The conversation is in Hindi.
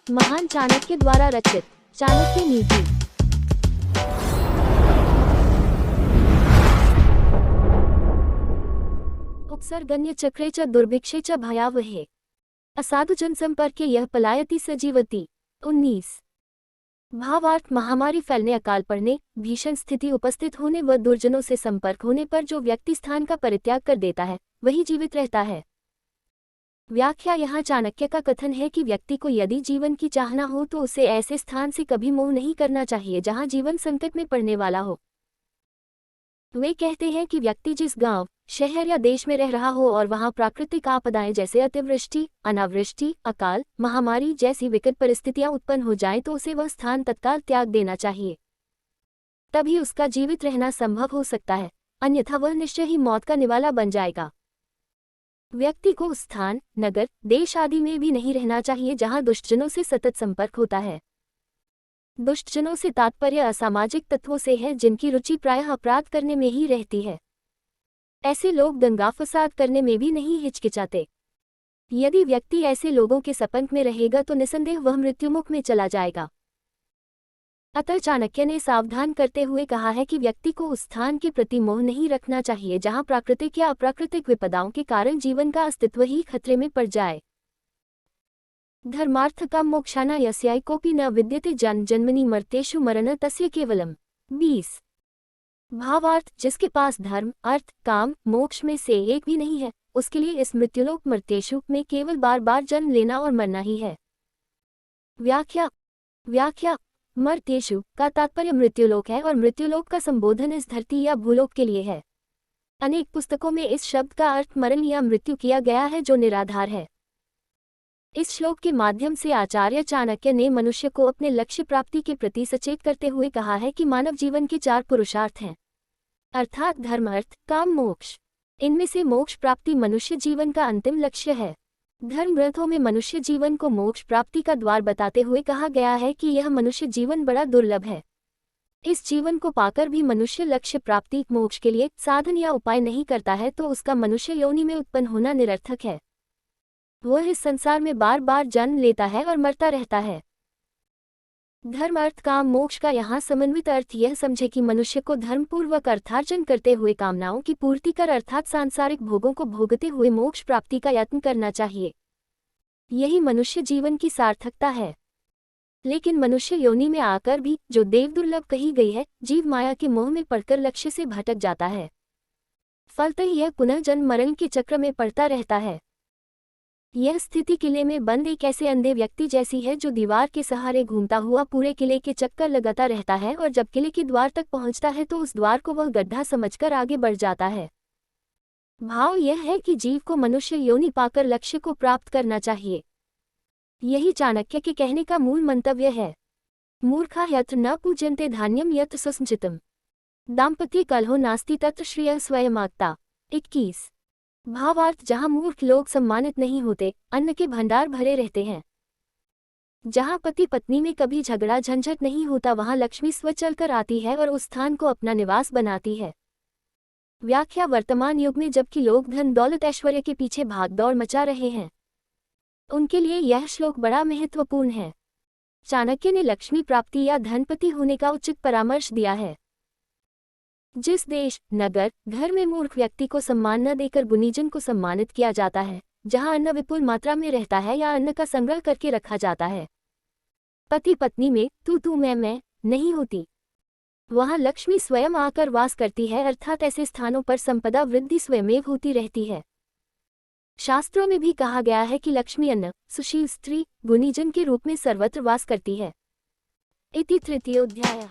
महान चाणक्य द्वारा रचित चाणक्य नीति। उपसर्गन्य चक्रे च दुर्भिक्षे च भयावहे असाधु जनसंपर्के यह पलायति सजीवति। 19। भावार्थ महामारी फैलने, अकाल पड़ने, भीषण स्थिति उपस्थित होने व दुर्जनों से संपर्क होने पर जो व्यक्ति स्थान का परित्याग कर देता है वही जीवित रहता है। व्याख्या। यहाँ चाणक्य का कथन है कि व्यक्ति को यदि जीवन की चाहना हो तो उसे ऐसे स्थान से कभी मोह नहीं करना चाहिए जहाँ जीवन संकट में पड़ने वाला हो। वे कहते हैं कि व्यक्ति जिस गांव, शहर या देश में रह रहा हो और वहां प्राकृतिक आपदाएं जैसे अतिवृष्टि, अनावृष्टि, अकाल, महामारी जैसी विकट परिस्थितियां उत्पन्न हो जाएं तो उसे वह स्थान तत्काल त्याग देना चाहिए। तभी उसका जीवित रहना संभव हो सकता है, अन्यथा वह निश्चय ही मौत का निवाला बन जाएगा। व्यक्ति को उस स्थान, नगर, देश आदि में भी नहीं रहना चाहिए जहां दुष्टजनों से सतत संपर्क होता है। दुष्टजनों से तात्पर्य असामाजिक तत्वों से है जिनकी रुचि प्रायः अपराध करने में ही रहती है। ऐसे लोग दंगा फसाद करने में भी नहीं हिचकिचाते। यदि व्यक्ति ऐसे लोगों के संपर्क में रहेगा तो निसंदेह वह मृत्युमुख में चला जाएगा। अतः चाणक्य ने सावधान करते हुए कहा है कि व्यक्ति को उस स्थान के प्रति मोह नहीं रखना चाहिए जहां प्राकृतिक या अप्राकृतिक विपदाओं के कारण जीवन का अस्तित्व ही खतरे में पड़ जाए। धर्मार्थ काम मोक्षाना यस्याकोपि न विद्यते जन्मनि मर्त्येषु मरण तस्य केवलम। 20। भावार्थ। जिसके पास धर्म, अर्थ, काम, मोक्ष में से एक भी नहीं है उसके लिए इस मृत्युलोक मर्त्येषु में केवल बार बार जन्म लेना और मरना ही है। व्याख्या। मर्त्येषु का तात्पर्य मृत्युलोक है और मृत्युलोक का संबोधन इस धरती या भूलोक के लिए है। अनेक पुस्तकों में इस शब्द का अर्थ मरण या मृत्यु किया गया है जो निराधार है। इस श्लोक के माध्यम से आचार्य चाणक्य ने मनुष्य को अपने लक्ष्य प्राप्ति के प्रति सचेत करते हुए कहा है कि मानव जीवन के 4 पुरुषार्थ हैं, अर्थात धर्म, अर्थ, काम, मोक्ष। इनमें से मोक्ष प्राप्ति मनुष्य जीवन का अंतिम लक्ष्य है। धर्म ग्रंथों में मनुष्य जीवन को मोक्ष प्राप्ति का द्वार बताते हुए कहा गया है कि यह मनुष्य जीवन बड़ा दुर्लभ है। इस जीवन को पाकर भी मनुष्य लक्ष्य प्राप्ति मोक्ष के लिए साधन या उपाय नहीं करता है तो उसका मनुष्य योनि में उत्पन्न होना निरर्थक है। वह इस संसार में बार बार जन्म लेता है और मरता रहता है। धर्म, अर्थ, काम, मोक्ष का यहाँ समन्वित अर्थ यह समझे कि मनुष्य को धर्मपूर्वक अर्थार्जन करते हुए कामनाओं की पूर्ति कर अर्थात सांसारिक भोगों को भोगते हुए मोक्ष प्राप्ति का यत्न करना चाहिए। यही मनुष्य जीवन की सार्थकता है। लेकिन मनुष्य योनि में आकर भी जो देव दुर्लभ कही गई है, जीव माया के मोह में पड़कर लक्ष्य से भटक जाता है। फलतः यह पुनः जन्म मरण के चक्र में पड़ता रहता है। यह स्थिति किले में बंद एक ऐसे अंधे व्यक्ति जैसी है जो दीवार के सहारे घूमता हुआ पूरे किले के चक्कर लगाता रहता है और जब किले के द्वार तक पहुंचता है तो उस द्वार को वह गड्ढा समझकर आगे बढ़ जाता है। भाव यह है कि जीव को मनुष्य योनि पाकर लक्ष्य को प्राप्त करना चाहिए। यही चाणक्य के कहने का मूल मंतव्य है। मूर्खा यत्र न पूजन्ते धान्यम यत्र सुसंचितम दाम्पत्य कलहो नास्ति तत्र श्रियः स्वयमागता। 21। भावार्थ। जहाँ मूर्ख लोग सम्मानित नहीं होते, अन्न के भंडार भरे रहते हैं, जहाँ पति पत्नी में कभी झगड़ा झंझट नहीं होता वहाँ लक्ष्मी स्वचल कर आती है और उस स्थान को अपना निवास बनाती है। व्याख्या। वर्तमान युग में जबकि लोग धन दौलत ऐश्वर्य के पीछे भागदौड़ मचा रहे हैं उनके लिए यह श्लोक बड़ा महत्वपूर्ण है। चाणक्य ने लक्ष्मी प्राप्ति या धनपति होने का उचित परामर्श दिया है। जिस देश, नगर, घर में मूर्ख व्यक्ति को सम्मान न देकर गुणीजन को सम्मानित किया जाता है, जहां अन्न विपुल मात्रा में रहता है या अन्न का संग्रह करके रखा जाता है, पति पत्नी में तू मैं नहीं होती, वहां लक्ष्मी स्वयं आकर वास करती है अर्थात ऐसे स्थानों पर संपदा वृद्धि स्वयमेव होती रहती है। शास्त्रों में भी कहा गया है कि लक्ष्मी अन्न, सुशील स्त्री, गुणीजन के रूप में सर्वत्र वास करती है। इति तृतीयोऽध्यायः।